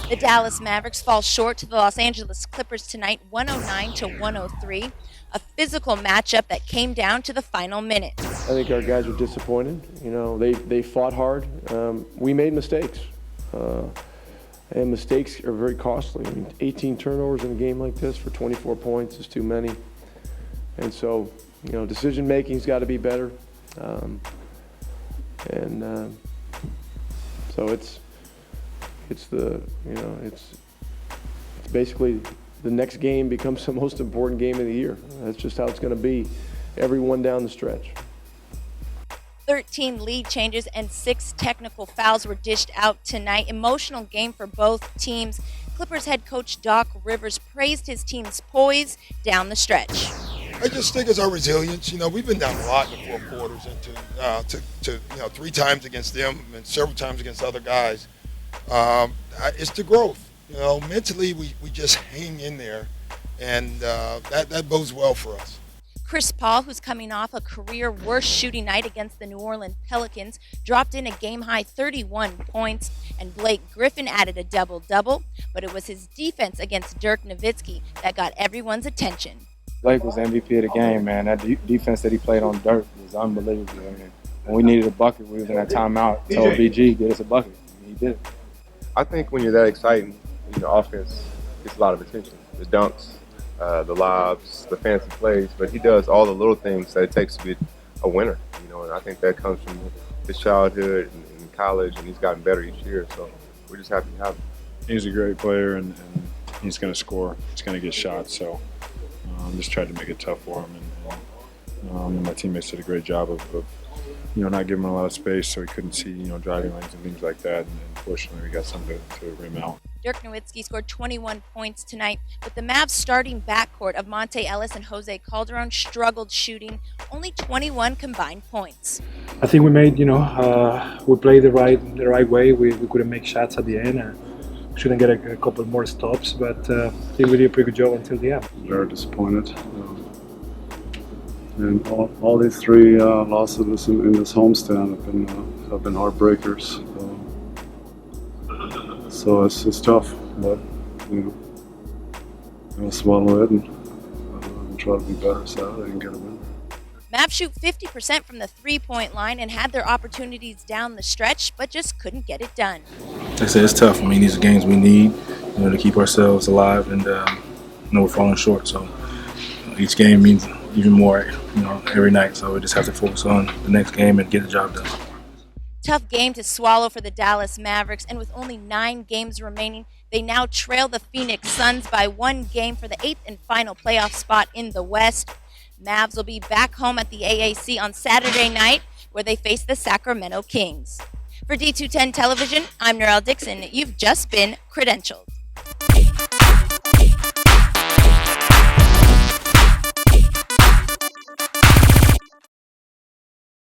The Dallas Mavericks fall short to the Los Angeles Clippers tonight, 109-103, a physical matchup that came down to the final minutes. I think our guys were disappointed. You know, they fought hard. We made mistakes, and mistakes are very costly. I mean, 18 turnovers in a game like this for 24 points is too many. And so, you know, decision making's got to be better. So it's basically the next game becomes the most important game of the year. That's just how it's going to be every one down the stretch. 13 lead changes and 6 technical fouls were dished out tonight. Emotional game for both teams. Clippers head coach Doc Rivers praised his team's poise down the stretch. I just think it's our resilience. You know, we've been down a lot in the fourth quarters, and to 3 times against them and several times against other guys. It's the growth. You know, mentally we just hang in there, and that bodes well for us. Chris Paul, who's coming off a career worst shooting night against the New Orleans Pelicans, dropped in a game-high 31 points, and Blake Griffin added a double-double, but it was his defense against Dirk Nowitzki that got everyone's attention. Blake was MVP of the game, man. That defense that he played on Dirk was unbelievable. Man. When we needed a bucket, we was in that timeout. Told BG, get us a bucket. And he did it. I think when you're that exciting, offense gets a lot of attention. The dunks, the lobs, the fancy plays, but he does all the little things that it takes to be a winner. And I think that comes from his childhood and college, and he's gotten better each year. So we're just happy to have him. He's a great player, and he's going to score. He's going to get shots. So just tried to make it tough for him, and my teammates did a great job of not giving him a lot of space, so he couldn't see driving lanes and things like that. And fortunately, we got something to rim out. Dirk Nowitzki scored 21 points tonight, but the Mavs starting backcourt of Monte Ellis and Jose Calderon struggled shooting, only 21 combined points. I think we made, we played the right way. We couldn't make shots at the end. Shouldn't get a couple more stops, but I think we did a pretty good job until the end. Very disappointed. And all these 3 losses in this homestand have been heartbreakers. So it's tough, but swallow it and try to be better Saturday and get a win. Mavs shoot 50% from the three-point line and had their opportunities down the stretch, but just couldn't get it done. Like I said, it's tough. I mean, these are games we need, to keep ourselves alive, and we're falling short. So each game means even more, every night. So we just have to focus on the next game and get the job done. Tough game to swallow for the Dallas Mavericks, and with only 9 games remaining, they now trail the Phoenix Suns by 1 game for the 8th and final playoff spot in the West. Mavs will be back home at the AAC on Saturday night, where they face the Sacramento Kings. For D210 Television, I'm Norelle Dixon. You've just been credentialed.